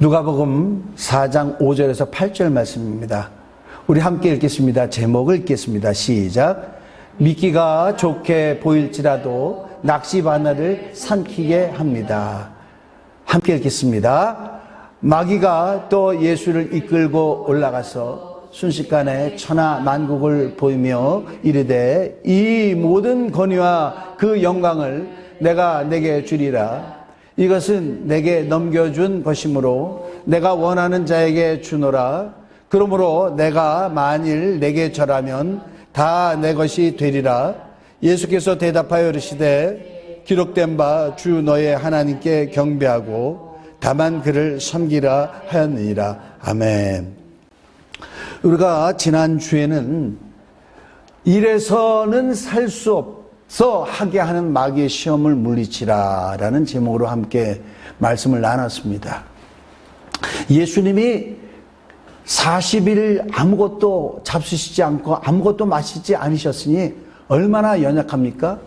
누가복음 4장 5절에서 8절 말씀입니다. 우리 함께 읽겠습니다. 제목을 읽겠습니다. 시작. 믿기가 좋게 보일지라도 낚시 바늘을 삼키게 합니다. 함께 읽겠습니다. 마귀가 또 예수를 이끌고 올라가서 순식간에 천하 만국을 보이며 이르되 이 모든 권위와 그 영광을 내가 내게 주리라. 이것은 내게 넘겨준 것이므로 내가 원하는 자에게 주노라. 그러므로 내가 만일 내게 절하면 다 내 것이 되리라. 예수께서 대답하여 이르시되 기록된 바 주 너의 하나님께 경배하고 다만 그를 섬기라 하였느니라. 아멘. 우리가 지난주에는 이래서는 살 수 없어 하게 하는 마귀의 시험을 물리치라 라는 제목으로 함께 말씀을 나눴습니다. 예수님이 40일 아무것도 잡수시지 않고 아무것도 마시지 않으셨으니 얼마나 연약합니까?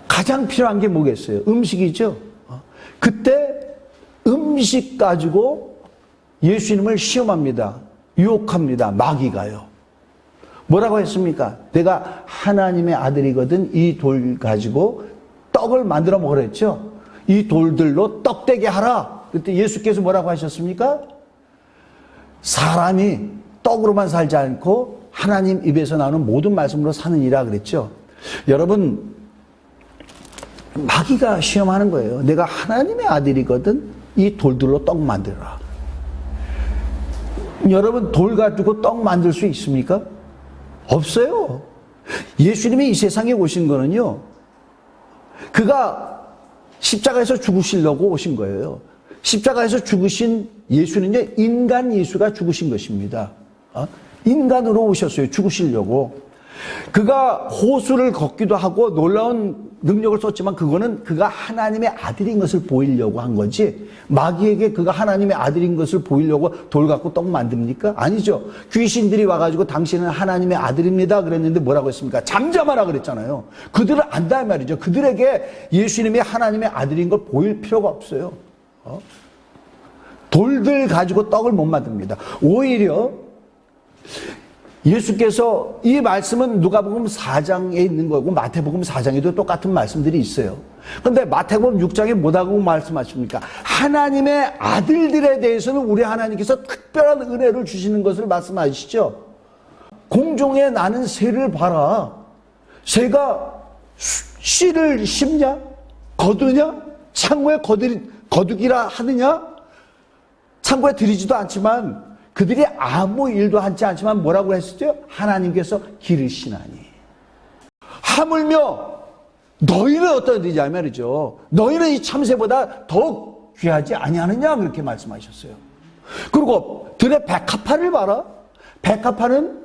가장 필요한 게 뭐겠어요? 음식이죠. 그때 음식 가지고 예수님을 시험합니다. 유혹합니다. 마귀가요. 뭐라고 했습니까? 내가 하나님의 아들이거든 이 돌 가지고 떡을 만들어 먹으라 했죠. 이 돌들로 떡되게 하라. 그때 예수께서 뭐라고 하셨습니까? 사람이 떡으로만 살지 않고 하나님 입에서 나오는 모든 말씀으로 사느니라 그랬죠. 여러분, 마귀가 시험하는 거예요. 내가 하나님의 아들이거든 이 돌들로 떡 만들어라. 여러분, 돌 가지고 떡 만들 수 있습니까? 없어요. 예수님이 이 세상에 오신 거는요, 그가 십자가에서 죽으시려고 오신 거예요. 십자가에서 죽으신 예수는요, 인간 예수가 죽으신 것입니다. 인간으로 오셨어요. 죽으시려고. 그가 호수를 걷기도 하고 놀라운 능력을 썼지만 그거는 그가 하나님의 아들인 것을 보이려고 한 거지, 마귀에게 그가 하나님의 아들인 것을 보이려고 돌 갖고 떡 만듭니까? 아니죠. 귀신들이 와가지고 당신은 하나님의 아들입니다 그랬는데 뭐라고 했습니까? 잠잠하라 그랬잖아요. 그들은 안다 말이죠. 그들에게 예수님이 하나님의 아들인 걸 보일 필요가 없어요. 돌들 가지고 떡을 못 만듭니다. 오히려 예수께서, 이 말씀은 누가복음 4장에 있는 거고 마태복음 4장에도 똑같은 말씀들이 있어요. 그런데 마태복음 6장에 뭐라고 말씀하십니까? 하나님의 아들들에 대해서는 우리 하나님께서 특별한 은혜를 주시는 것을 말씀하시죠. 공중에 나는 새를 봐라. 새가 씨를 심냐? 거두냐? 창고에 거두기라 하느냐? 창고에 들이지도 않지만 그들이 아무 일도 하지 않지만 뭐라고 했었죠? 하나님께서 기르시나니. 하물며 너희는 어떤 일이냐 말이죠. 너희는 이 참새보다 더욱 귀하지 아니하느냐 그렇게 말씀하셨어요. 그리고 들의 백합화를 봐라. 백합화는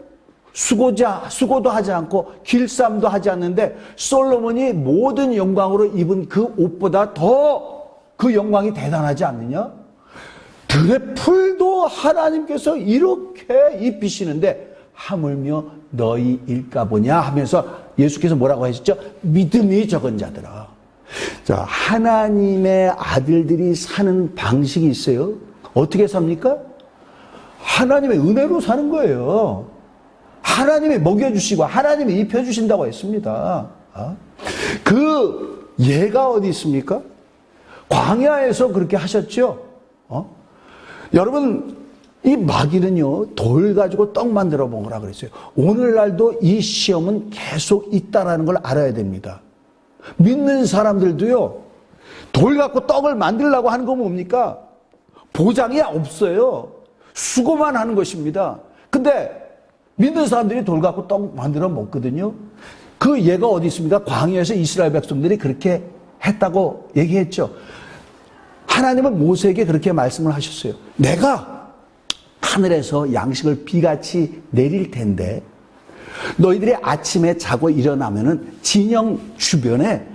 수고도 하지 않고 길쌈도 하지 않는데 솔로몬이 모든 영광으로 입은 그 옷보다 더 그 영광이 대단하지 않느냐? 들의 풀도 하나님께서 이렇게 입히시는데 하물며 너희 일까보냐 하면서 예수께서 뭐라고 하셨죠? 믿음이 적은 자들아. 자, 하나님의 아들들이 사는 방식이 있어요. 어떻게 삽니까? 하나님의 은혜로 사는 거예요. 하나님이 먹여주시고 하나님이 입혀주신다고 했습니다. 그 예가 어디 있습니까? 광야에서 그렇게 하셨죠. 여러분, 이 마귀는요, 돌 가지고 떡 만들어 먹으라 그랬어요. 오늘날도 이 시험은 계속 있다라는 걸 알아야 됩니다. 믿는 사람들도요, 돌 갖고 떡을 만들려고 하는 건 뭡니까? 보장이 없어요. 수고만 하는 것입니다. 근데 믿는 사람들이 돌 갖고 떡 만들어 먹거든요. 그 예가 어디 있습니까? 광야에서 이스라엘 백성들이 그렇게 했다고 얘기했죠. 하나님은 모세에게 그렇게 말씀을 하셨어요. 내가 하늘에서 양식을 비같이 내릴 텐데 너희들이 아침에 자고 일어나면은 진영 주변에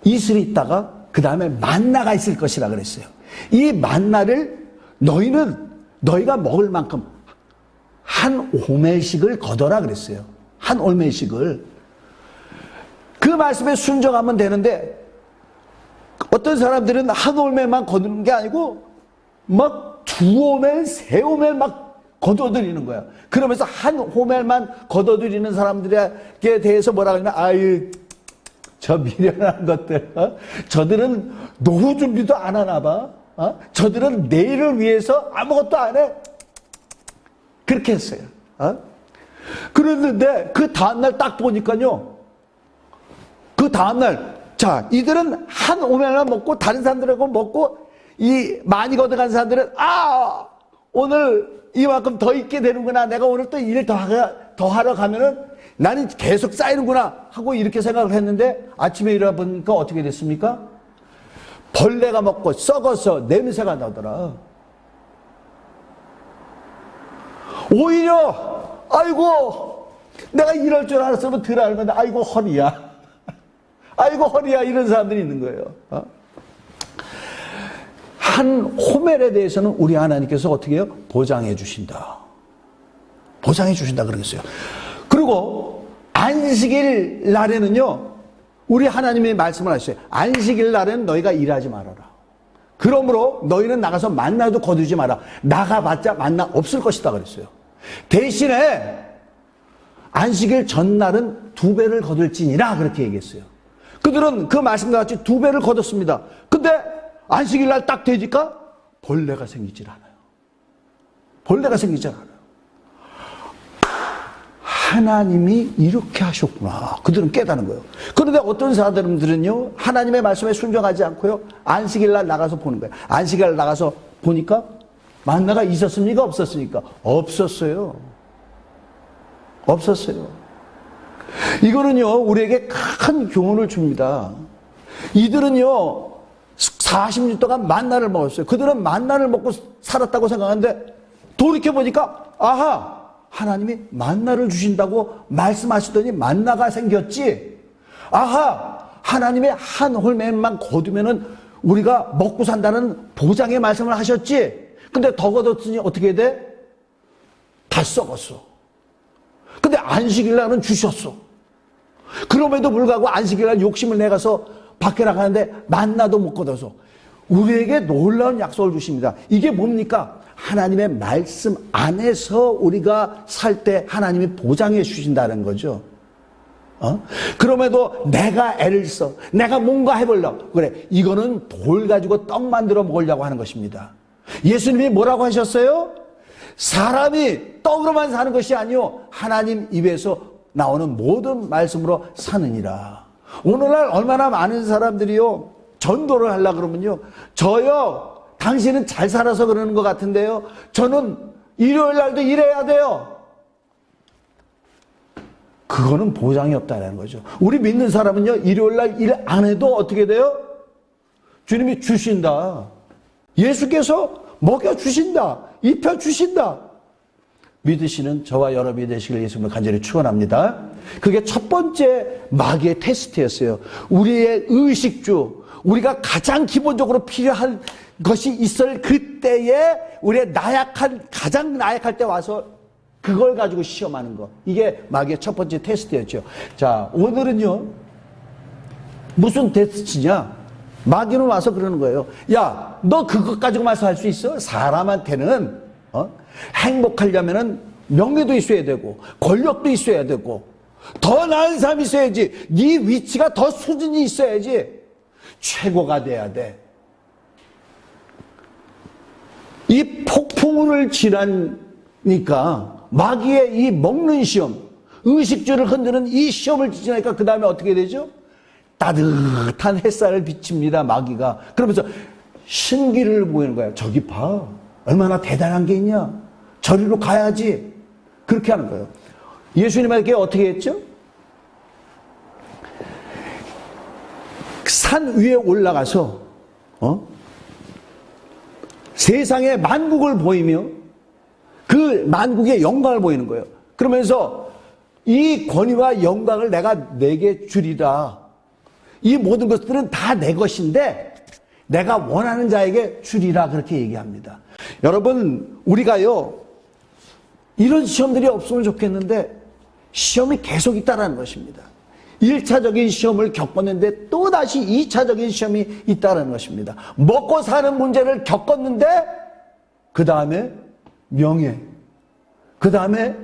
이슬이 있다가 그 다음에 만나가 있을 것이라 그랬어요. 이 만나를 너희가 먹을 만큼 한 오멜씩을 거둬라 그랬어요. 한 오멜씩을. 그 말씀에 순종하면 되는데 어떤 사람들은 한 올매만 거두는 게 아니고 막 두 호멜, 세 호멜 막 거둬들이는 거야. 그러면서 한 호멜만 거둬들이는 사람들에게 대해서 뭐라 그러냐면, 아유, 저 미련한 것들, 저들은 노후 준비도 안 하나 봐. 저들은 내일을 위해서 아무것도 안 해. 그렇게 했어요. 그랬는데 그 다음날 딱 보니까요, 그 다음날, 자, 이들은 한 오멜만 먹고 다른 사람들하고 먹고, 이 많이 걷어간 사람들은 오늘 이만큼 더 있게 되는구나, 내가 오늘 또 일 더 하러 가면은 나는 계속 쌓이는구나 하고 이렇게 생각을 했는데, 아침에 일어나보니까 어떻게 됐습니까? 벌레가 먹고 썩어서 냄새가 나더라. 오히려 아이고, 내가 이럴 줄 알았으면 덜 알면, 아이고 허리야, 아이고 허리야, 이런 사람들이 있는 거예요. 한 호멜에 대해서는 우리 하나님께서 어떻게 해요? 보장해 주신다. 보장해 주신다 그러겠어요. 그리고 안식일 날에는요, 우리 하나님의 말씀을 하셨어요. 안식일 날에는 너희가 일하지 말아라. 그러므로 너희는 나가서 만나도 거두지 마라. 나가봤자 만나 없을 것이다 그랬어요. 대신에 안식일 전날은 2배를 거둘지니라 그렇게 얘기했어요. 그들은 그 말씀과 같이 2배를 거뒀습니다. 근데 안식일 날 딱 되니까 벌레가 생기질 않아요. 벌레가 생기질 않아요. 하나님이 이렇게 하셨구나. 그들은 깨닫는 거예요. 그런데 어떤 사람들은요, 하나님의 말씀에 순종하지 않고요, 안식일 날 나가서 보는 거예요. 안식일 날 나가서 보니까 만나가 있었습니까? 없었습니까? 없었어요. 없었어요. 이거는요, 우리에게 큰 교훈을 줍니다. 이들은요, 40년 동안 만나를 먹었어요. 그들은 만나를 먹고 살았다고 생각하는데, 돌이켜보니까, 아하! 하나님이 만나를 주신다고 말씀하시더니 만나가 생겼지. 아하! 하나님의 한 홀맨만 거두면은 우리가 먹고 산다는 보장의 말씀을 하셨지. 근데 더 거뒀으니 어떻게 돼? 다 썩었어. 근데 안식일 날은 주셨어. 그럼에도 불구하고 안식일 날 욕심을 내가서 밖에 나가는데 만나도 못 거둬서 우리에게 놀라운 약속을 주십니다. 이게 뭡니까? 하나님의 말씀 안에서 우리가 살 때 하나님이 보장해 주신다는 거죠. 그럼에도 내가 애를 써, 내가 뭔가 해보려고 그래. 이거는 돌 가지고 떡 만들어 먹으려고 하는 것입니다. 예수님이 뭐라고 하셨어요? 사람이 떡으로만 사는 것이 아니요, 하나님 입에서 나오는 모든 말씀으로 사느니라. 오늘날 얼마나 많은 사람들이요, 전도를 하려고 그러면요, 저요, 당신은 잘 살아서 그러는 것 같은데요, 저는 일요일 날도 일해야 돼요. 그거는 보장이 없다는 거죠. 우리 믿는 사람은요, 일요일 날 일 안 해도 어떻게 돼요? 주님이 주신다. 예수께서 먹여주신다. 입혀주신다. 믿으시는 저와 여러분이 되시길 예수님을 간절히 축원합니다. 그게 첫 번째 마귀의 테스트였어요. 우리의 의식주, 우리가 가장 기본적으로 필요한 것이 있을 그때에 우리의 가장 나약할 때 와서 그걸 가지고 시험하는 거. 이게 마귀의 첫 번째 테스트였죠. 자, 오늘은요, 무슨 테스트냐? 마귀는 와서 그러는 거예요. 야, 너 그것 가지고만 살 수 있어? 사람한테는 행복하려면은 명예도 있어야 되고 권력도 있어야 되고 더 나은 삶이 있어야지. 네 위치가 더 수준이 있어야지. 최고가 돼야 돼. 이 폭풍을 지나니까 마귀의 이 먹는 시험, 의식주를 흔드는 이 시험을 지나니까 그 다음에 어떻게 되죠? 따뜻한 햇살을 비칩니다, 마귀가. 그러면서 신기를 보이는 거야. 저기 봐, 얼마나 대단한 게 있냐, 저리로 가야지. 그렇게 하는 거예요. 예수님에게 어떻게 했죠? 산 위에 올라가서 세상의 만국을 보이며 그 만국의 영광을 보이는 거예요. 그러면서 이 권위와 영광을 내가 내게 주리라. 이 모든 것들은 다 내 것인데 내가 원하는 자에게 주리라. 그렇게 얘기합니다. 여러분, 우리가요, 이런 시험들이 없으면 좋겠는데 시험이 계속 있다는 것입니다. 1차적인 시험을 겪었는데 또다시 2차적인 시험이 있다는 것입니다. 먹고 사는 문제를 겪었는데 그 다음에 명예, 그 다음에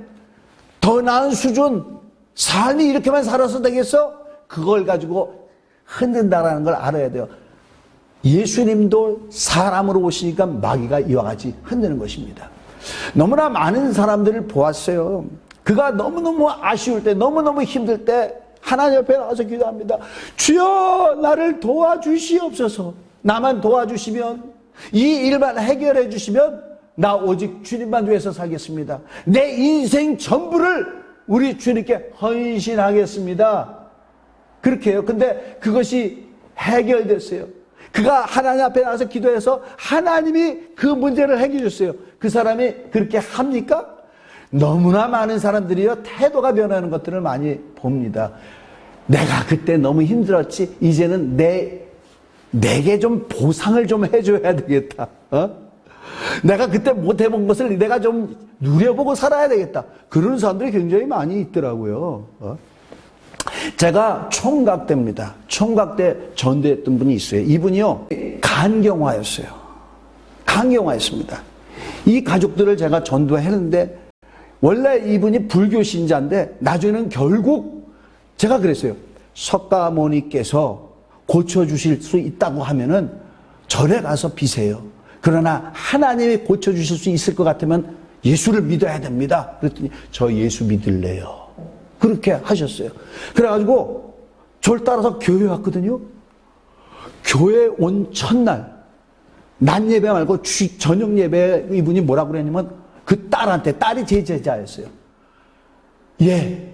더 나은 수준, 삶이 이렇게만 살아서 되겠어? 그걸 가지고 흔든다라는 걸 알아야 돼요. 예수님도 사람으로 오시니까 마귀가 이와 같이 흔드는 것입니다. 너무나 많은 사람들을 보았어요. 그가 너무너무 아쉬울 때, 너무너무 힘들 때 하나님 앞에 나가서 기도합니다. 주여, 나를 도와주시옵소서. 나만 도와주시면, 이 일만 해결해 주시면 나 오직 주님만 위해서 살겠습니다. 내 인생 전부를 우리 주님께 헌신하겠습니다. 그렇게 해요. 근데 그것이 해결됐어요. 그가 하나님 앞에 나가서 기도해서 하나님이 그 문제를 해결해 줬어요. 그 사람이 그렇게 합니까? 너무나 많은 사람들이요, 태도가 변하는 것들을 많이 봅니다. 내가 그때 너무 힘들었지, 이제는 내게 좀 보상을 좀 해줘야 되겠다. 내가 그때 못 해본 것을 내가 좀 누려보고 살아야 되겠다. 그런 사람들이 굉장히 많이 있더라고요. 제가 총각 때입니다. 총각 때 전도했던 분이 있어요. 이분이요, 간경화였어요. 간경화였습니다. 이 가족들을 제가 전도했는데, 원래 이분이 불교 신자인데 나중에는 결국 제가 그랬어요. 석가모니께서 고쳐주실 수 있다고 하면은 절에 가서 비세요. 그러나 하나님이 고쳐주실 수 있을 것 같으면 예수를 믿어야 됩니다. 그랬더니 저 예수 믿을래요. 그렇게 하셨어요. 그래가지고 저를 따라서 교회 왔거든요. 교회 온 첫날 낮 예배 말고 저녁 예배 이분이 뭐라고 그랬냐면, 그 딸한테, 딸이 제 제자였어요. 예,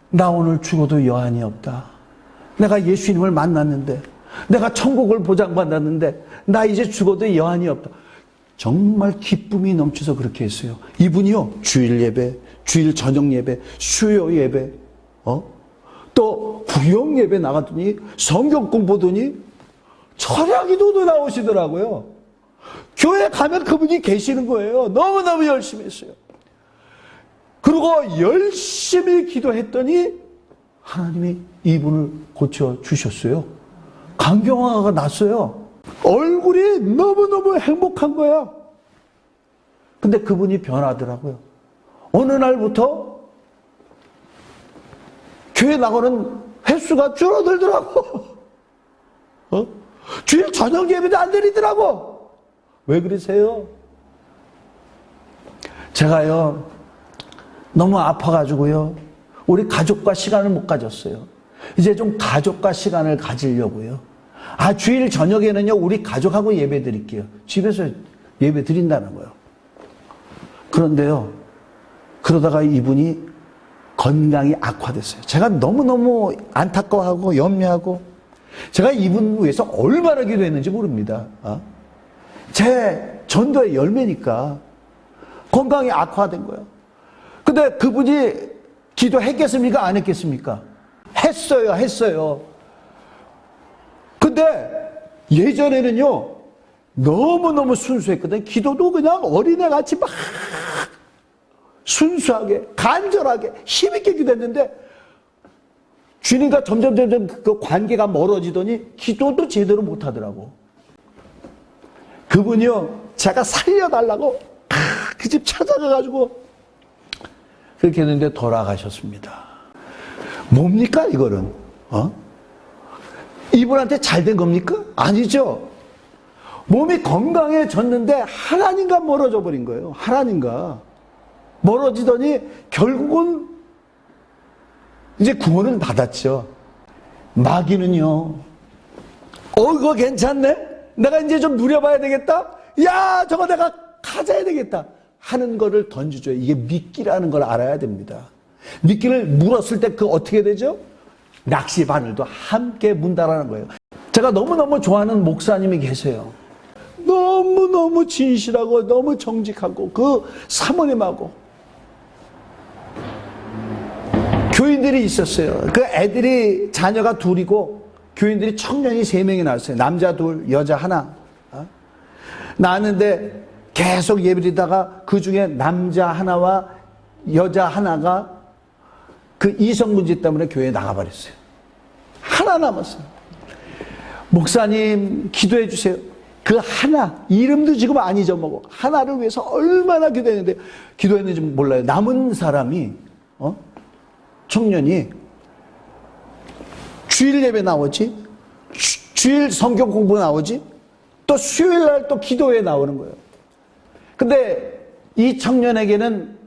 나 오늘 죽어도 여한이 없다. 내가 예수님을 만났는데, 내가 천국을 보장받았는데, 나 이제 죽어도 여한이 없다. 정말 기쁨이 넘쳐서 그렇게 했어요. 이분이요, 주일 예배, 주일 저녁 예배, 수요 예배, 또 구역 예배 나갔더니 성경 공부더니 철야 기도도 나오시더라고요. 교회 가면 그분이 계시는 거예요. 너무너무 열심히 했어요. 그리고 열심히 기도했더니 하나님이 이분을 고쳐주셨어요. 간경화가 났어요. 얼굴이 너무너무 행복한 거야. 근데 그분이 변하더라고요. 어느 날부터 교회 나가는 횟수가 줄어들더라고. 주일 저녁 예배도 안 드리더라고. 왜 그러세요? 제가요, 너무 아파가지고요, 우리 가족과 시간을 못 가졌어요. 이제 좀 가족과 시간을 가지려고요. 주일 저녁에는요, 우리 가족하고 예배 드릴게요. 집에서 예배 드린다는 거예요. 그런데요, 그러다가 이분이 건강이 악화됐어요. 제가 너무너무 안타까워하고 염려하고, 제가 이분 위해서 얼마나 기도했는지 모릅니다. 제 전도의 열매니까 건강이 악화된 거예요. 근데 그분이 기도했겠습니까? 안 했겠습니까? 했어요. 근데 예전에는요, 너무너무 순수했거든요. 기도도 그냥 어린애같이 막 순수하게, 간절하게, 힘있게 기도했는데, 주님과 점점 그 관계가 멀어지더니 기도도 제대로 못하더라고. 그분이요, 제가 살려달라고 그 집 찾아가가지고 그렇게 했는데 돌아가셨습니다. 뭡니까 이거는? 이분한테 잘된 겁니까? 아니죠. 몸이 건강해졌는데 하나님과 멀어져 버린 거예요. 하나님과 멀어지더니 결국은 이제 구원은 받았죠. 마귀는요, 이거 괜찮네? 내가 이제 좀 누려봐야 되겠다? 야, 저거 내가 가져야 되겠다 하는 거를 던져줘요. 이게 미끼라는 걸 알아야 됩니다. 미끼를 물었을 때 그 어떻게 되죠? 낚시 바늘도 함께 문다라는 거예요. 제가 너무너무 좋아하는 목사님이 계세요. 너무너무 진실하고 너무 정직하고 그 사모님하고 교인들이 있었어요. 그 애들이 자녀가 둘이고 교인들이 청년이 3명이 나왔어요. 남자 2, 여자 1. 나왔는데 계속 예배드리다가 그 중에 남자 1와 여자 1가 그 이성 문제 때문에 교회에 나가버렸어요. 하나 남았어요. 목사님 기도해 주세요. 그 하나, 이름도 지금 안 잊어먹어. 하나를 위해서 얼마나 기도했는지 몰라요. 남은 사람이, 청년이 주일 예배 나오지, 주일 성경 공부 나오지, 또 수요일 날 또 기도회 나오는 거예요. 근데 이 청년에게는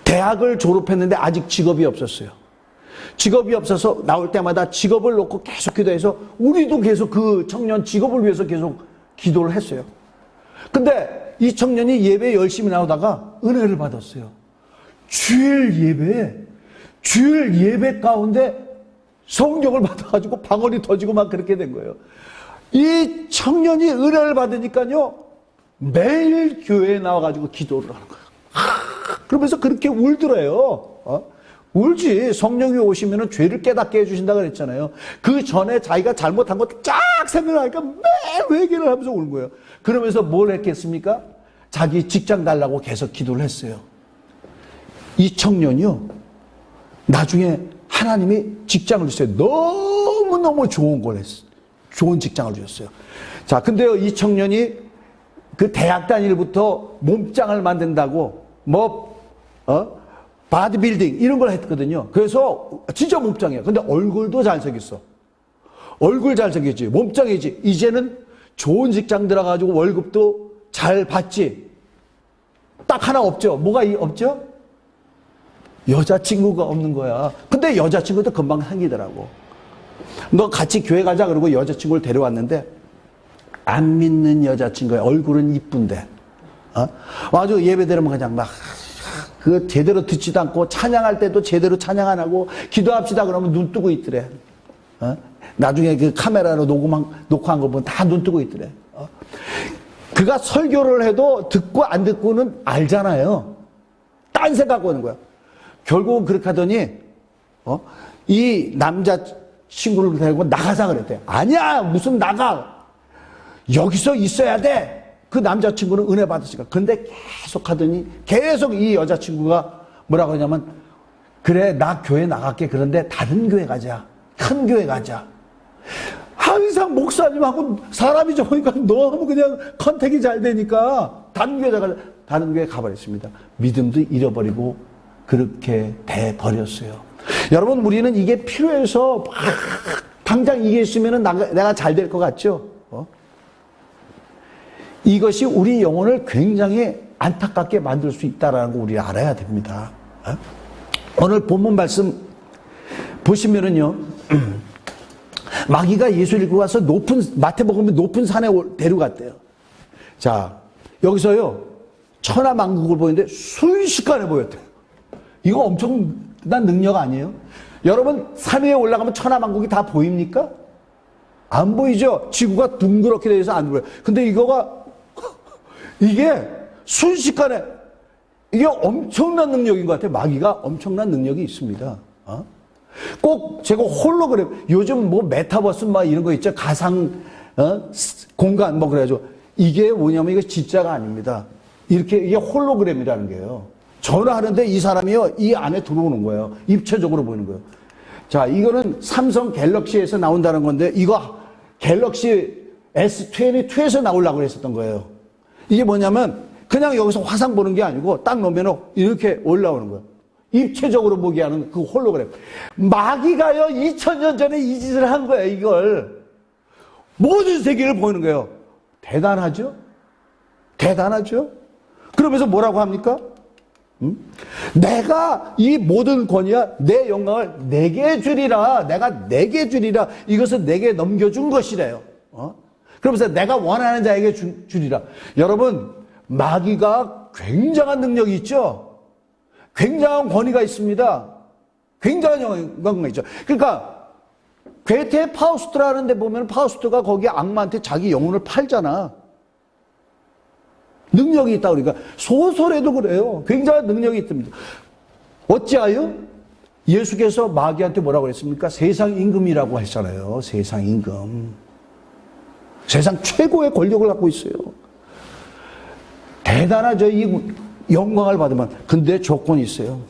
대학을 졸업했는데 아직 직업이 없었어요. 직업이 없어서 나올 때마다 직업을 놓고 계속 기도해서 우리도 계속 그 청년 직업을 위해서 계속 기도를 했어요. 근데 이 청년이 예배 열심히 나오다가 은혜를 받았어요. 주일 예배 가운데 성령을 받아가지고 방언이 터지고 막 그렇게 된 거예요. 이 청년이 은혜를 받으니까요, 매일 교회에 나와가지고 기도를 하는 거예요. 그러면서 그렇게 울더래요. 울지. 성령이 오시면은 죄를 깨닫게 해주신다 그랬잖아요. 그 전에 자기가 잘못한 것도 쫙 생각하니까 매일 회개를 하면서 우는 거예요. 그러면서 뭘 했겠습니까? 자기 직장 달라고 계속 기도를 했어요. 이 청년이요, 나중에 하나님이 직장을 주셨어요. 너무너무 좋은 걸 했어요. 좋은 직장을 주셨어요. 자, 근데요, 이 청년이 그 대학 다닐부터 몸짱을 만든다고 바디빌딩 이런 걸 했거든요. 그래서 진짜 몸짱이에요. 근데 얼굴도 잘생겼어. 얼굴 잘생겼지. 몸짱이지. 이제는 좋은 직장 들어가지고 월급도 잘 받지. 딱 하나 없죠. 뭐가 없죠? 여자친구가 없는 거야. 근데 여자친구도 금방 생기더라고. 너 같이 교회 가자 그러고 여자친구를 데려왔는데 안 믿는 여자친구야. 얼굴은 이쁜데. 아주 예배 드리면 그냥 막 제대로 듣지도 않고 찬양할 때도 제대로 찬양 안 하고 기도합시다 그러면 눈 뜨고 있더래. 나중에 그 카메라로 녹화한 거 보면 다 눈 뜨고 있더래. 그가 설교를 해도 듣고 안 듣고는 알잖아요. 딴 생각 하는 거야. 결국은 그렇게 하더니 이 남자친구를 데리고 나가자 그랬대. 아니야, 무슨 나가. 여기서 있어야 돼. 그 남자친구는 은혜 받으니까. 근데 계속 하더니 계속 이 여자친구가 뭐라고 하냐면, 그래, 나 교회 나갈게. 그런데 다른 교회 가자. 큰 교회 가자. 항상 목사님하고 사람이 좋으니까 너무 그냥 컨택이 잘 되니까 다른 교회 가버렸습니다. 믿음도 잃어버리고 그렇게 돼버렸어요. 여러분, 우리는 이게 필요해서 당장 이게 있으면 내가 잘 될 것 같죠? 이것이 우리 영혼을 굉장히 안타깝게 만들 수 있다는 거 우리 알아야 됩니다. 오늘 본문 말씀 보시면은요, 마귀가 예수를 이끌고 와서 마태복음의 높은 산에 데려갔대요. 자, 여기서요, 천하만국을 보이는데 순식간에 보였대요. 이거 엄청난 능력 아니에요? 여러분, 산 위에 올라가면 천하만국이 다 보입니까? 안 보이죠? 지구가 둥그렇게 돼서 안 보여요. 근데 이게 순식간에, 이게 엄청난 능력인 것 같아요. 마귀가 엄청난 능력이 있습니다. 꼭 제가 홀로그램, 요즘 메타버스 이런 거 있죠? 가상 공간 그래가지고, 이게 뭐냐면 이게 진짜가 아닙니다. 이게 홀로그램이라는 게요. 전화하는데 이 사람이요, 이 안에 들어오는 거예요. 입체적으로 보이는 거예요. 자, 이거는 삼성 갤럭시에서 나온다는 건데, 이거 갤럭시 S22에서 나오려고 했었던 거예요. 이게 뭐냐면, 그냥 여기서 화상 보는 게 아니고, 딱 놓으면 이렇게 올라오는 거예요. 입체적으로 보게 하는 그 홀로그램. 마귀가요, 2000년 전에 이 짓을 한 거예요, 이걸. 모든 세계를 보이는 거예요. 대단하죠? 대단하죠? 그러면서 뭐라고 합니까? 내가 이 모든 권위와 내 영광을 내게 주리라. 내가 내게 주리라. 이것을 내게 넘겨준 것이래요. 그러면서 내가 원하는 자에게 주리라. 여러분, 마귀가 굉장한 능력이 있죠? 굉장한 권위가 있습니다. 굉장한 영광이 있죠. 그러니까 괴테의 파우스트라는 데 보면 파우스트가 거기 악마한테 자기 영혼을 팔잖아. 능력이 있다 그러니까 소설에도 그래요. 굉장한 능력이 있습니다. 어찌하여 예수께서 마귀한테 뭐라고 그랬습니까? 세상 임금이라고 했잖아요. 세상 임금. 세상 최고의 권력을 갖고 있어요. 대단하죠. 이 영광을 받으면. 근데 조건이 있어요.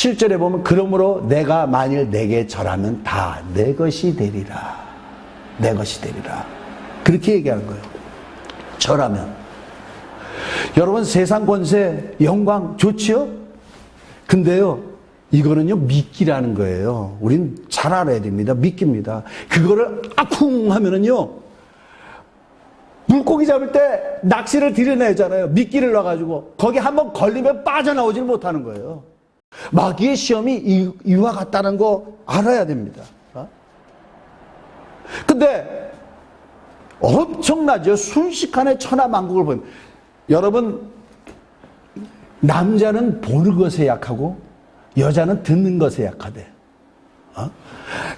7절에 보면 그러므로 내가 만일 내게 절하면 다 내 것이 되리라. 내 것이 되리라. 그렇게 얘기하는 거예요. 절하면. 여러분 세상 권세 영광 좋지요? 근데요 이거는요 미끼라는 거예요. 우린 잘 알아야 됩니다. 미끼입니다. 그거를 아쿵 하면은요 물고기 잡을 때 낚시를 들여내잖아요. 미끼를 넣어가지고 거기 한번 걸리면 빠져나오질 못하는 거예요. 마귀의 시험이 이와 같다는 거 알아야 됩니다. 근데 엄청나죠. 순식간에 천하만국을 보면 여러분 남자는 보는 것에 약하고 여자는 듣는 것에 약하대.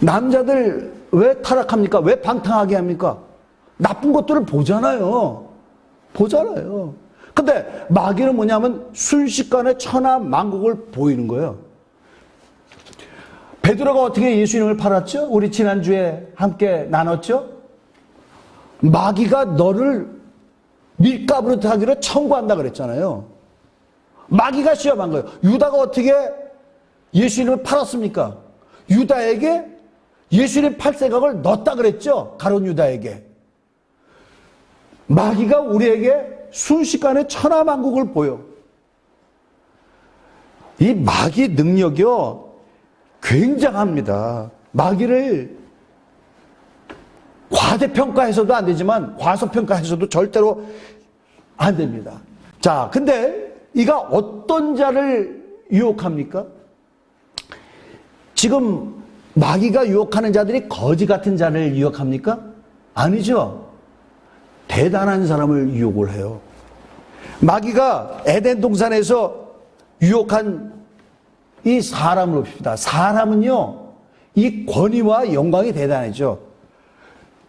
남자들 왜 타락합니까? 왜 방탕하게 합니까? 나쁜 것들을 보잖아요. 보잖아요. 근데 마귀는 뭐냐면 순식간에 천하만국을 보이는 거예요. 베드로가 어떻게 예수님을 팔았죠? 우리 지난주에 함께 나눴죠? 마귀가 너를 밀가부로 하기로 청구한다 그랬잖아요. 마귀가 시험한 거예요. 유다가 어떻게 예수님을 팔았습니까? 유다에게 예수님 팔 생각을 넣었다 그랬죠? 가룟 유다에게. 마귀가 우리에게 순식간에 천하만국을 보여. 이 마귀 능력이요 굉장합니다. 마귀를 과대평가해서도 안 되지만 과소평가해서도 절대로 안 됩니다. 자, 근데 이가 어떤 자를 유혹합니까? 지금 마귀가 유혹하는 자들이 거지 같은 자를 유혹합니까? 아니죠. 대단한 사람을 유혹을 해요. 마귀가 에덴 동산에서 유혹한 이 사람을 봅시다. 사람은요, 이 권위와 영광이 대단하죠.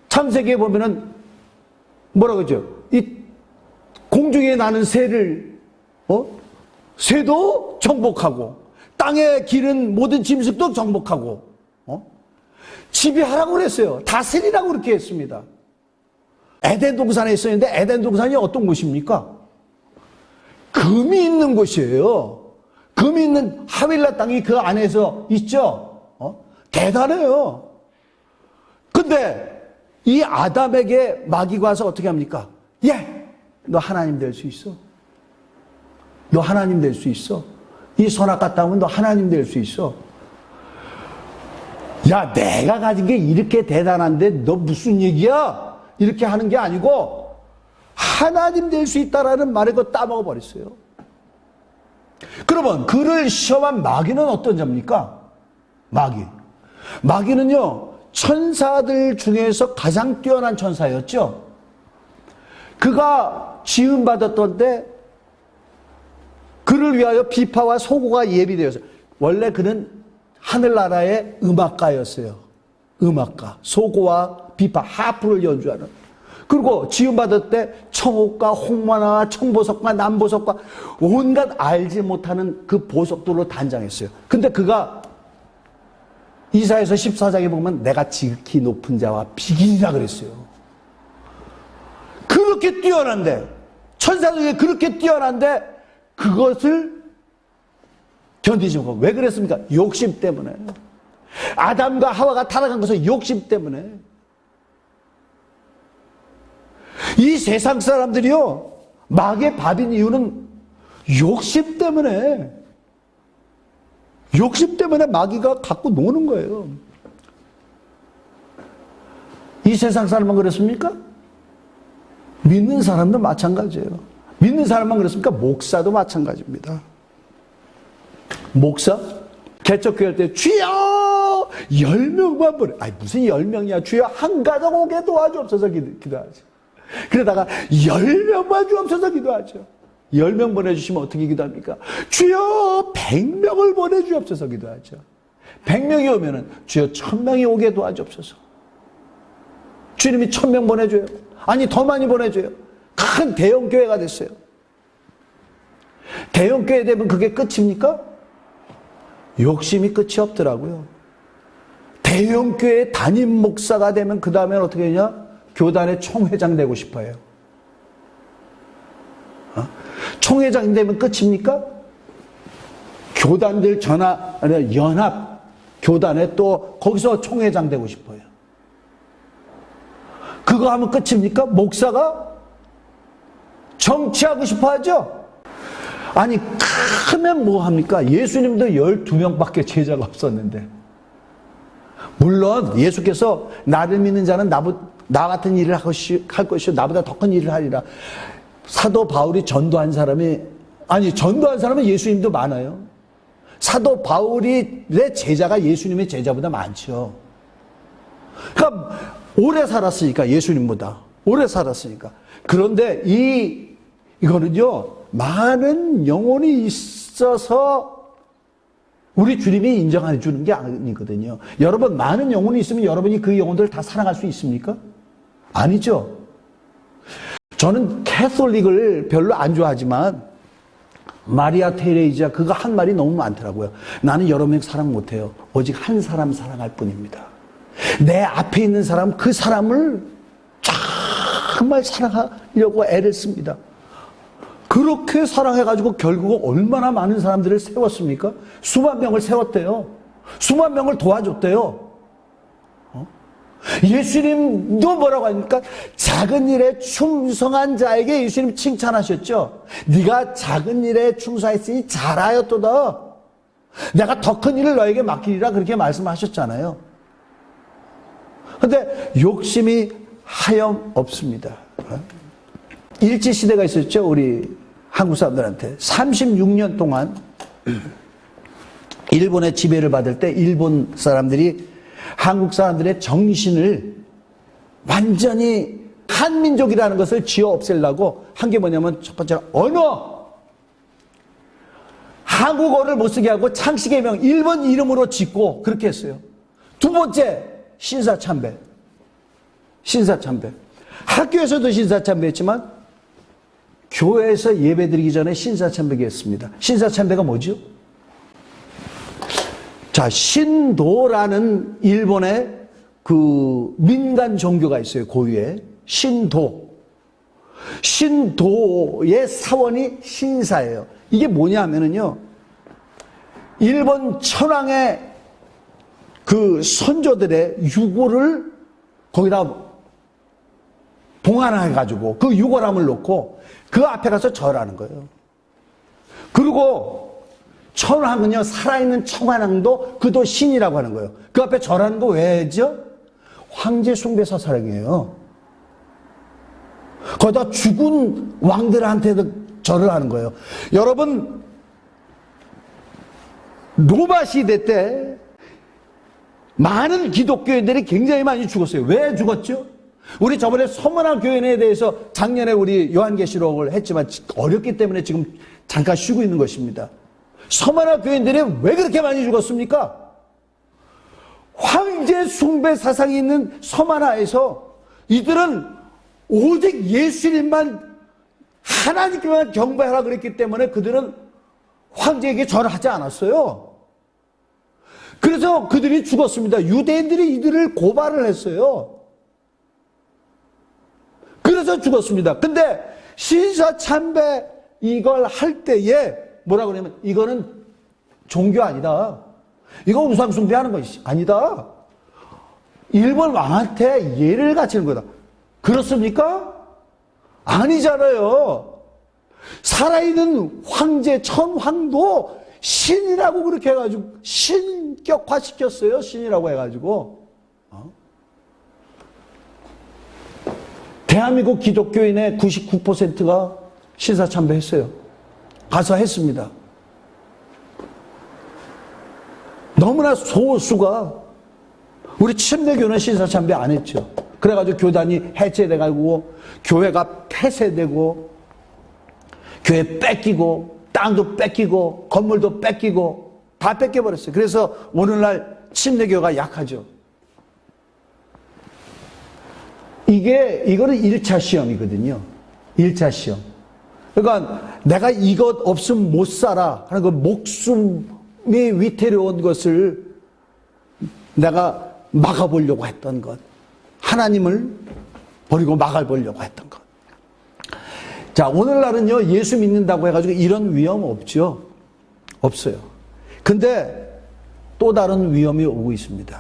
창세기에 보면은 뭐라고 하죠? 이 공중에 나는 새를, 새도 정복하고, 땅에 기른 모든 짐승도 정복하고, 지배하라고 그랬어요. 다스리라고 그렇게 했습니다. 에덴 동산에 있었는데 에덴 동산이 어떤 곳입니까? 금이 있는 곳이에요. 금이 있는 하윌라 땅이 그 안에서 있죠. 대단해요. 근데 이 아담에게 마귀가 와서 어떻게 합니까? 너 하나님 될 수 있어. 너 하나님 될 수 있어. 이 선악과 땅은 너 하나님 될 수 있어. 야, 내가 가진 게 이렇게 대단한데 너 무슨 얘기야? 이렇게 하는 게 아니고 하나님 될 수 있다라는 말에 그거 따먹어 버렸어요. 그러면 그를 시험한 마귀는 어떤 자입니까? 마귀는요 천사들 중에서 가장 뛰어난 천사였죠. 그가 지음받았던데 그를 위하여 비파와 소고가 예비되어서 원래 그는 하늘나라의 음악가였어요. 음악가. 소고와 비파, 하프를 연주하는. 그리고 지음받을 때 청옥과 홍마나 청보석과 남보석과 온갖 알지 못하는 그 보석들로 단장했어요. 근데 그가 이사야서 14장에 보면 내가 지극히 높은 자와 비긴이라 그랬어요. 그렇게 뛰어난데, 천사들 중에 그렇게 뛰어난데 그것을 견디지 못하고. 왜 그랬습니까? 욕심 때문에. 아담과 하와가 타락한 것은 욕심 때문에. 이 세상 사람들이요 마귀의 밥인 이유는 욕심 때문에. 욕심 때문에 마귀가 갖고 노는 거예요. 이 세상 사람만 그렇습니까? 믿는 사람도 마찬가지예요. 믿는 사람만 그렇습니까? 목사도 마찬가지입니다. 목사? 개척교회 할 때 주여 10명만 보내. 아니 무슨 10명이야. 주여 한 가정 오게 도와주옵소서 기도하죠. 그러다가 10명만 주옵소서 기도하죠. 10명 보내주시면 어떻게 기도합니까? 주여 100명을 보내주옵소서 기도하죠. 100명이 오면은 주여 1000명이 오게 도와주옵소서. 주님이 1000명 보내줘요. 아니 더 많이 보내줘요. 큰 대형교회가 됐어요. 대형교회 되면 그게 끝입니까? 욕심이 끝이 없더라고요. 대형교회 담임 목사가 되면 그 다음엔 어떻게 되냐? 교단의 총회장 되고 싶어요. 총회장 되면 끝입니까? 교단들 연합 교단에 또 거기서 총회장 되고 싶어요. 그거 하면 끝입니까? 목사가 정치하고 싶어 하죠? 아니, 크면 뭐 합니까? 예수님도 12명밖에 제자가 없었는데. 물론 예수께서 나를 믿는 자는 나 같은 일을 할 것이요 나보다 더 큰 일을 하리라. 사도 바울이 전도한 사람은 예수님도 많아요. 사도 바울의 제자가 예수님의 제자보다 많죠. 그러니까 오래 살았으니까, 예수님보다 오래 살았으니까. 그런데 이거는요, 많은 영혼이 있어서 우리 주님이 인정해 주는 게 아니거든요. 여러분, 많은 영혼이 있으면 여러분이 그 영혼들을 다 사랑할 수 있습니까? 아니죠. 저는 캐톨릭을 별로 안 좋아하지만 마리아 테레이자 그거 한 말이 너무 많더라고요. 나는 여러 명 사랑 못해요. 오직 한 사람 사랑할 뿐입니다. 내 앞에 있는 사람, 그 사람을 정말 사랑하려고 애를 씁니다. 그렇게 사랑해가지고 결국 얼마나 많은 사람들을 세웠습니까? 수만 명을 세웠대요. 수만 명을 도와줬대요. 예수님도 뭐라고 합니까? 작은 일에 충성한 자에게 예수님 칭찬하셨죠. 네가 작은 일에 충성했으니 잘하였도다. 내가 더 큰 일을 너에게 맡기리라, 그렇게 말씀하셨잖아요. 근데 욕심이 하염없습니다. 일제시대가 있었죠, 우리 한국 사람들한테. 36년 동안 일본의 지배를 받을 때 일본 사람들이 한국 사람들의 정신을 완전히 한민족이라는 것을 지어 없애려고 한 게 뭐냐면, 첫 번째로 언어, 한국어를 못 쓰게 하고 창씨개명 일본 이름으로 짓고 그렇게 했어요. 두 번째, 신사참배. 학교에서도 신사참배했지만 교회에서 예배드리기 전에 신사참배가 했습니다. 신사참배가 뭐죠? 자, 신도라는 일본의 그 민간 종교가 있어요, 고유의. 신도의 사원이 신사예요. 이게 뭐냐 하면은요, 일본 천황의 그 선조들의 유골을 거기다 봉안해가지고 그 유골함을 놓고 그 앞에 가서 절하는 거예요. 그리고 천황은요, 살아있는 천황도 그도 신이라고 하는 거예요. 그 앞에 절하는 거 왜죠? 황제 숭배 사사랑이에요. 거기다 죽은 왕들한테도 절을 하는 거예요. 여러분, 로마 시대 때 많은 기독교인들이 굉장히 많이 죽었어요. 왜 죽었죠? 우리 저번에 서문화 교인에 대해서 작년에 우리 요한계시록을 했지만 어렵기 때문에 지금 잠깐 쉬고 있는 것입니다. 서문화 교인들이 왜 그렇게 많이 죽었습니까? 황제 숭배 사상이 있는 서문화에서 이들은 오직 예수님만, 하나님께만 경배하라 그랬기 때문에 그들은 황제에게 절하지 않았어요. 그래서 그들이 죽었습니다. 유대인들이 이들을 고발을 했어요. 그래서 죽었습니다. 근데 신사참배 이걸 할 때에 뭐라고 그러냐면, 이거는 종교 아니다. 이거 우상숭배하는 것이 아니다. 일본 왕한테 예를 갖추는 거다. 그렇습니까? 아니잖아요. 살아있는 황제, 천황도 신이라고 그렇게 해가지고 신격화시켰어요. 신이라고 해가지고. 대한민국 기독교인의 99%가 신사참배했어요. 가서 했습니다. 너무나 소수가, 우리 침례교는 신사참배 안 했죠. 그래가지고 교단이 해체돼가지고 교회가 폐쇄되고 교회 뺏기고 땅도 뺏기고 건물도 뺏기고 다 뺏겨버렸어요. 그래서 오늘날 침례교가 약하죠. 이거는 1차 시험이거든요. 1차 시험. 그러니까 내가 이것 없으면 못 살아 하는 그 목숨이 위태로운 것을 내가 막아보려고 했던 것. 하나님을 버리고 막아보려고 했던 것. 자, 오늘날은요, 예수 믿는다고 해가지고 이런 위험 없죠. 없어요. 근데 또 다른 위험이 오고 있습니다.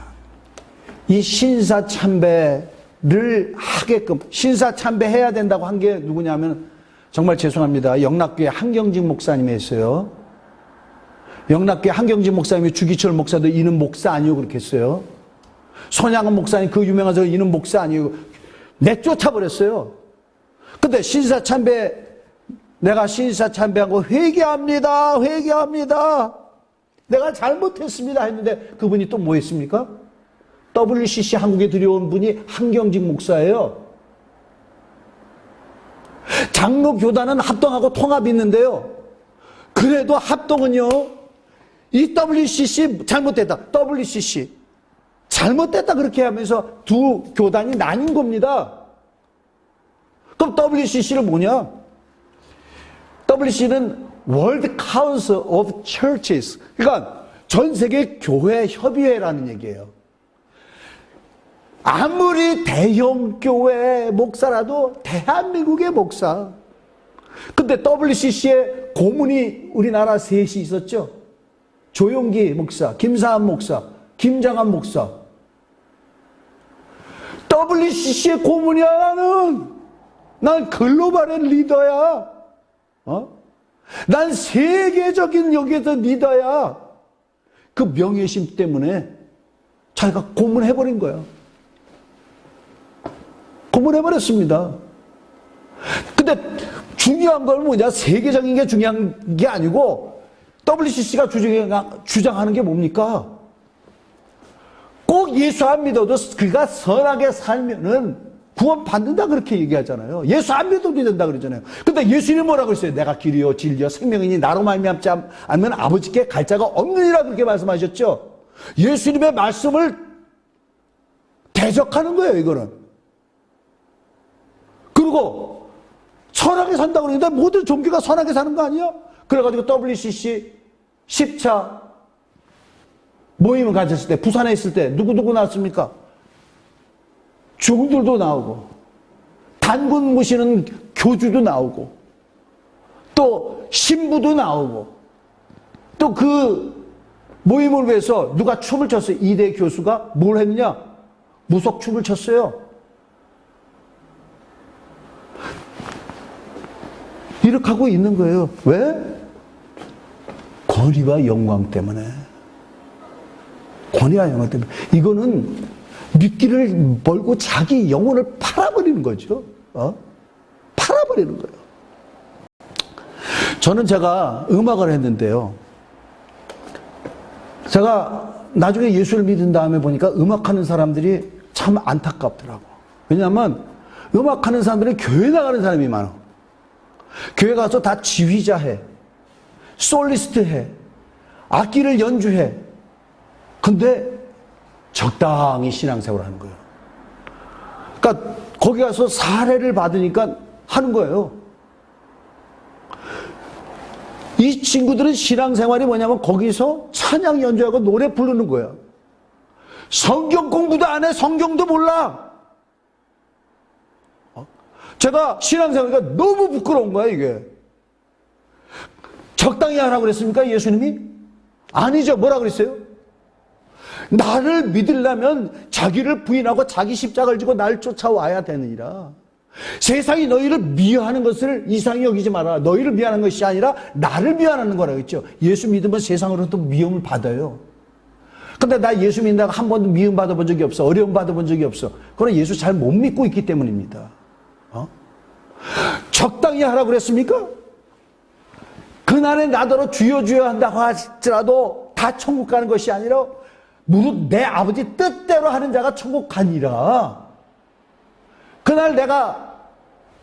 이 신사참배를 하게끔, 신사참배해야 된다고 한 게 누구냐면, 정말 죄송합니다. 영락교회 한경직 목사님이 했어요. 영락교회 한경직 목사님이 주기철 목사도 이는 목사 아니요 그렇게 했어요. 손양은 목사님 그 유명한 저 이는 목사 아니요 내쫓아버렸어요. 근데 신사참배, 내가 신사참배하고 회개합니다. 회개합니다. 내가 잘못했습니다 했는데 그분이 또 뭐 했습니까? WCC 한국에 들여온 분이 한경직 목사예요. 장로 교단은 합동하고 통합이 있는데요. 그래도 합동은요, 이 WCC 잘못됐다. WCC 잘못됐다 그렇게 하면서 두 교단이 나뉜 겁니다. 그럼 WCC는 뭐냐? WCC는 World Council of Churches. 그러니까 전 세계 교회 협의회라는 얘기예요. 아무리 대형 교회 목사라도 대한민국의 목사. 근데 WCC에 고문이 우리나라 셋이 있었죠. 조용기 목사, 김사한 목사, 김장한 목사. WCC의 고문이야 나는. 난 글로벌의 리더야. 난 세계적인 여기에서 리더야. 그 명예심 때문에 자기가 고문해버린 거야. 고문해버렸습니다. 근데 중요한 건 뭐냐? 세계적인 게 중요한 게 아니고 WCC가 주장하는 게 뭡니까? 꼭 예수 안 믿어도 그가 선하게 살면은 구원 받는다 그렇게 얘기하잖아요. 예수 안 믿어도 된다 그러잖아요. 근데 예수님이 뭐라고 했어요? 내가 길이요 진리요 생명이니 나로 말미암지 않으면 아버지께 갈 자가 없느니라 그렇게 말씀하셨죠. 예수님의 말씀을 대적하는 거예요, 이거는. 그리고 선하게 산다고 그러는데 모든 종교가 선하게 사는 거 아니야? 그래가지고 WCC 10차 모임을 가졌을 때, 부산에 있을 때 누구 나왔습니까? 중들도 나오고 단군 모시는 교주도 나오고 또 신부도 나오고 또 그 모임을 위해서 누가 춤을 췄어요. 이대 교수가 뭘 했느냐? 무속춤을 췄어요. 이렇게 하고 있는 거예요. 왜? 권위와 영광 때문에. 권위와 영광 때문에. 이거는 미끼를 벌고 자기 영혼을 팔아버리는 거죠. 팔아버리는 거예요. 저는 제가 음악을 했는데요. 제가 나중에 예수를 믿은 다음에 보니까 음악하는 사람들이 참 안타깝더라고. 왜냐하면 음악하는 사람들은 교회 나가는 사람이 많아. 교회 가서 다 지휘자 해. 솔리스트 해. 악기를 연주해. 근데 적당히 신앙생활을 하는 거예요. 그러니까 거기 가서 사례를 받으니까 하는 거예요. 이 친구들은 신앙생활이 뭐냐면 거기서 찬양 연주하고 노래 부르는 거예요. 성경 공부도 안 해. 성경도 몰라. 제가 신앙생활이니까 너무 부끄러운 거야, 이게. 적당히 하라고 그랬습니까, 예수님이? 아니죠. 뭐라 그랬어요? 나를 믿으려면 자기를 부인하고 자기 십자가를 지고 나를 쫓아와야 되느니라. 세상이 너희를 미워하는 것을 이상히 여기지 마라. 너희를 미워하는 것이 아니라 나를 미워하는 거라고 했죠. 예수 믿으면 세상으로부터 미움을 받아요. 근데 나 예수 믿는다고 한 번도 미움 받아본 적이 없어. 어려움 받아본 적이 없어. 그건 예수 잘 못 믿고 있기 때문입니다. 적당히 하라고 그랬습니까? 그날에 나더러 주여 주여 한다고 할지라도 다 천국 가는 것이 아니라 무릇 내 아버지 뜻대로 하는 자가 천국 가니라. 그날 내가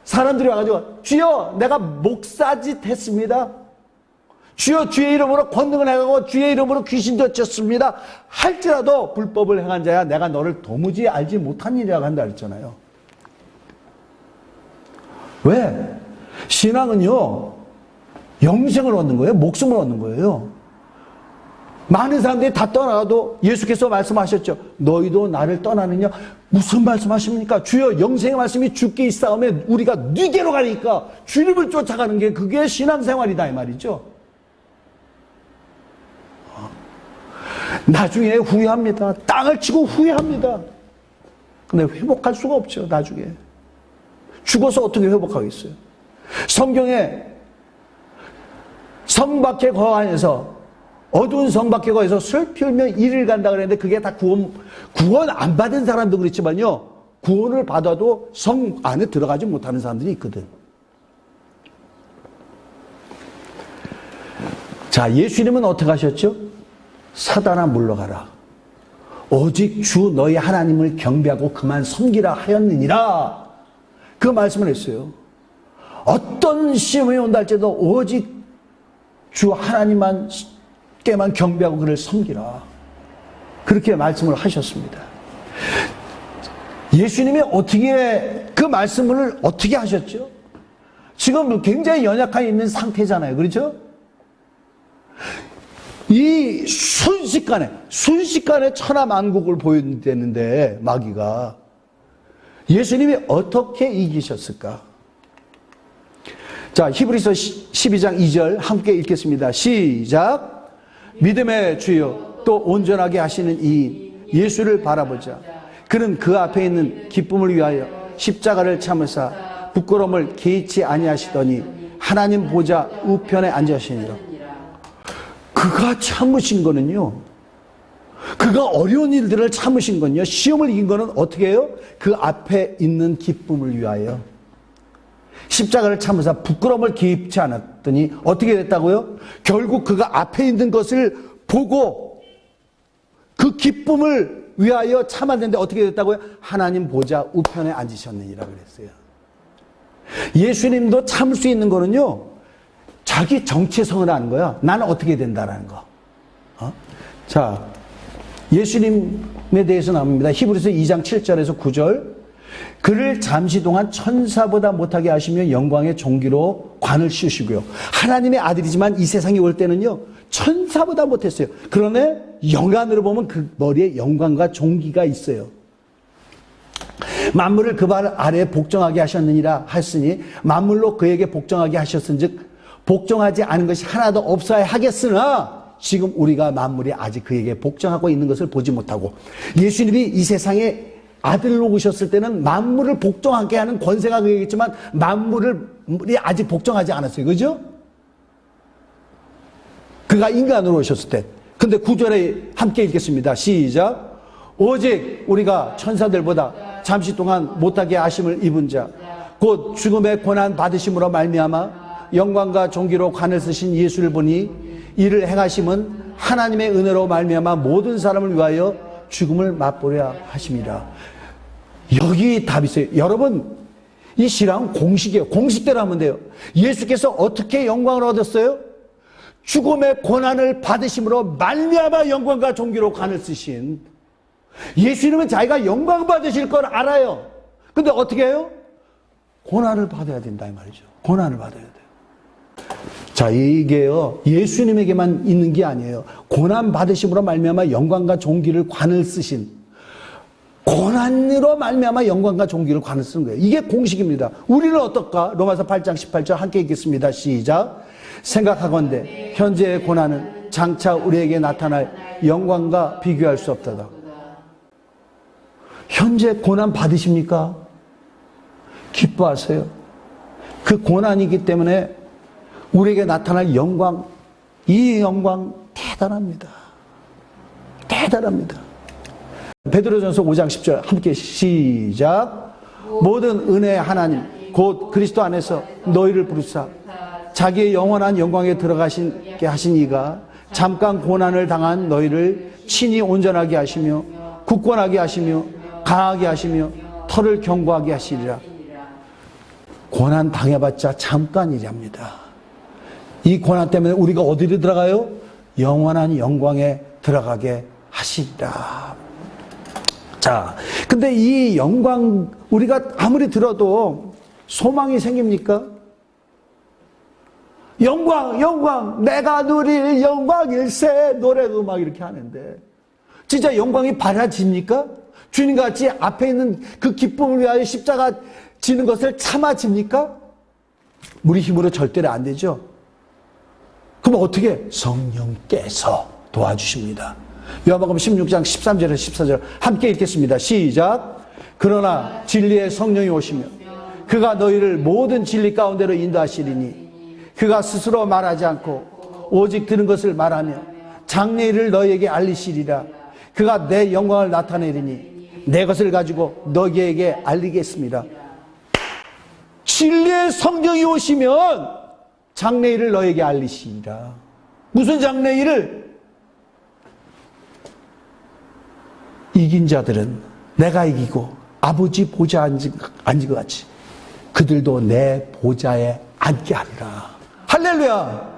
사람들이 와가지고 주여 내가 목사짓 했습니다. 주여 주의 이름으로 권능을 행하고 주의 이름으로 귀신도 쫓습니다. 할지라도 불법을 행한 자야 내가 너를 도무지 알지 못하니라고 한다 그랬잖아요. 왜? 신앙은요 영생을 얻는 거예요. 목숨을 얻는 거예요. 많은 사람들이 다 떠나가도 예수께서 말씀하셨죠. 너희도 나를 떠나느냐? 무슨 말씀하십니까? 주여 영생의 말씀이 주께 있사오면 우리가 네게로 가니까 주님을 쫓아가는 게 그게 신앙생활이다 이 말이죠. 나중에 후회합니다. 땅을 치고 후회합니다. 근데 회복할 수가 없죠, 나중에. 죽어서 어떻게 회복하겠어요? 성경에 성 밖에 거하에서, 어두운 성 밖에 거해서 슬피 울며 이를 간다 그랬는데 그게 다 구원 안 받은 사람도 그렇지만요, 구원을 받아도 성 안에 들어가지 못하는 사람들이 있거든. 자, 예수님은 어떻게 하셨죠? 사단아 물러가라. 오직 주 너희 하나님을 경배하고 그만 섬기라 하였느니라. 그 말씀을 했어요. 어떤 시험이 온다 할지라도 오직 주 하나님께만 경배하고 그를 섬기라. 그렇게 말씀을 하셨습니다. 예수님이 어떻게 그 말씀을 어떻게 하셨죠? 지금 굉장히 연약한 있는 상태잖아요. 그렇죠? 이 순식간에 천하만국을 보여드렸는데 마귀가, 예수님이 어떻게 이기셨을까? 자, 히브리서 12장 2절 함께 읽겠습니다. 시작. 믿음의 주여 또 온전하게 하시는 이 예수를 바라보자. 그는 그 앞에 있는 기쁨을 위하여 십자가를 참으사 부끄러움을 개의치 아니하시더니 하나님 보좌 우편에 앉으시니라. 그가 참으신 거는요, 그가 어려운 일들을 참으신 건요, 시험을 이긴 거는 어떻게 해요? 그 앞에 있는 기쁨을 위하여 십자가를 참으사 부끄러움을 개의치 않았더니 어떻게 됐다고요? 결국 그가 앞에 있는 것을 보고 그 기쁨을 위하여 참았는데 어떻게 됐다고요? 하나님 보좌 우편에 앉으셨느니라 그랬어요. 예수님도 참을 수 있는 거는요, 자기 정체성을 아는 거야. 나는 어떻게 된다라는 거. 자, 예수님에 대해서 나옵니다. 히브리서 2장 7절에서 9절. 그를 잠시 동안 천사보다 못하게 하시며 영광의 종기로 관을 씌우시고요. 하나님의 아들이지만 이 세상에 올 때는요, 천사보다 못했어요. 그러나 영안으로 보면 그 머리에 영광과 종기가 있어요. 만물을 그 발 아래에 복종하게 하셨느니라 했으니 만물로 그에게 복종하게 하셨은즉 복종하지 않은 것이 하나도 없어야 하겠으나 지금 우리가 만물이 아직 그에게 복종하고 있는 것을 보지 못하고, 예수님이 이 세상에 아들로 오셨을 때는 만물을 복종하게 하는 권세가 그에게있지만 만물이 아직 복종하지 않았어요. 그죠? 그가 인간으로 오셨을 때. 근데 9절에 함께 읽겠습니다. 시작. 오직 우리가 천사들보다 잠시 동안 못하게 하심을 입은 자 곧 죽음의 고난 받으심으로 말미암아 영광과 존귀로 관을 쓰신 예수를 보니 이를 행하심은 하나님의 은혜로 말미암아 모든 사람을 위하여 죽음을 맛보려 하심이라. 여기 답이 있어요. 여러분, 이 신앙은 공식이에요. 공식대로 하면 돼요. 예수께서 어떻게 영광을 얻었어요? 죽음의 고난을 받으심으로 말미암아 영광과 존귀로 관을 쓰신 예수님은 자기가 영광 받으실 걸 알아요. 근데 어떻게 해요? 고난을 받아야 된다 이 말이죠. 고난을 받아야 돼요. 자, 이게요, 예수님에게만 있는 게 아니에요. 고난 받으심으로 말미암아 영광과 존귀를 관을 쓰신, 고난으로 말미암아 영광과 존귀를 관을 쓰는 거예요. 이게 공식입니다. 우리는 어떨까? 로마서 8장 18절 함께 읽겠습니다. 시작. 생각하건대 현재의 고난은 장차 우리에게 나타날 영광과 비교할 수 없다다. 현재 고난 받으십니까? 기뻐하세요. 그 고난이기 때문에 우리에게 나타날 영광, 이 영광 대단합니다. 대단합니다. 베드로전서 5장 10절 함께 시작. 모든 은혜의 하나님 곧 그리스도 안에서 너희를 부르사 자기의 영원한 영광에 들어가시게 하신 이가 잠깐 고난을 당한 너희를 친히 온전하게 하시며 굳건하게 하시며 강하게 하시며 털을 견고하게 하시리라. 고난 당해봤자 잠깐이랍니다. 이 고난 때문에 우리가 어디로 들어가요? 영원한 영광에 들어가게 하시리라. 자, 근데 이 영광 우리가 아무리 들어도 소망이 생깁니까? 영광, 영광, 내가 누릴 영광일세 노래 음악 이렇게 하는데 진짜 영광이 받아집니까? 주님같이 앞에 있는 그 기쁨을 위하여 십자가 지는 것을 참아집니까? 우리 힘으로 절대로 안 되죠. 그럼 어떻게? 성령께서 도와주십니다. 요한복음 16장 13절에서 14절 함께 읽겠습니다. 시작. 그러나 진리의 성령이 오시며 그가 너희를 모든 진리 가운데로 인도하시리니 그가 스스로 말하지 않고 오직 들은 것을 말하며 장래일을 너희에게 알리시리라. 그가 내 영광을 나타내리니 내 것을 가지고 너희에게 알리겠습니다. 진리의 성령이 오시면 장래일을 너희에게 알리시리라. 무슨 장래일을? 이긴 자들은 내가 이기고 아버지 보좌에 앉은 것 같이 그들도 내 보좌에 앉게 하리라. 할렐루야.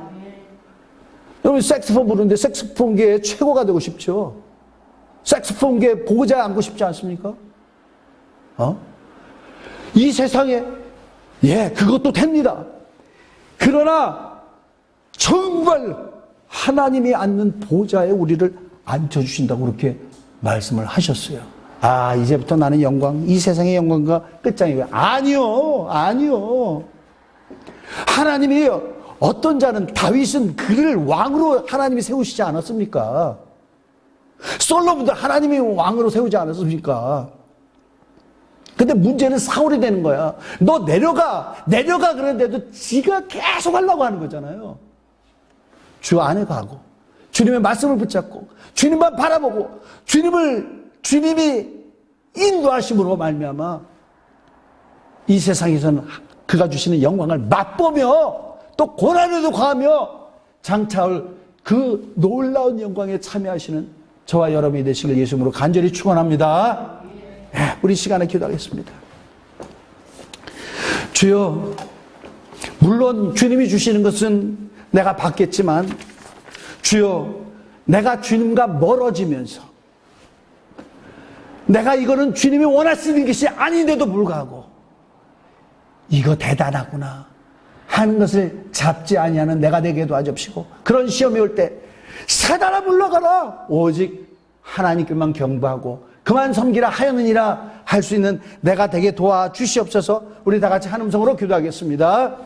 여러분 색스폰 부르는데 색스폰계의 최고가 되고 싶죠? 색스폰계 보좌에 앉고 싶지 않습니까? 이 세상에 그것도 됩니다. 그러나 정말 하나님이 앉는 보좌에 우리를 앉혀주신다고 그렇게 말씀을 하셨어요. 이제부터 나는 영광, 이 세상의 영광과 끝장이고요. 아니요. 하나님이 어떤 자는 다윗은 그를 왕으로 하나님이 세우시지 않았습니까? 솔로몬도 하나님이 왕으로 세우지 않았습니까? 근데 문제는 사울이 되는 거야. 너 내려가 그러는데도 지가 계속 하려고 하는 거잖아요. 주 안에 가고 주님의 말씀을 붙잡고 주님만 바라보고 주님이 인도하심으로 말미암아 이 세상에서는 그가 주시는 영광을 맛보며 또 고난에도 가하며 장차올 그 놀라운 영광에 참여하시는 저와 여러분이 되시길 예수님으로 간절히 축원합니다. 우리 시간에 기도하겠습니다. 주여, 물론 주님이 주시는 것은 내가 받겠지만 주여, 내가 주님과 멀어지면서 내가 이거는 주님이 원하시는 것이 아닌데도 불구하고 이거 대단하구나 하는 것을 잡지 아니하는 내가 되게 도와주시고, 그런 시험이 올 때 사단아 물러가라, 오직 하나님께만 경배하고 그만 섬기라 하였느니라 할 수 있는 내가 되게 도와주시옵소서. 우리 다 같이 한 음성으로 기도하겠습니다.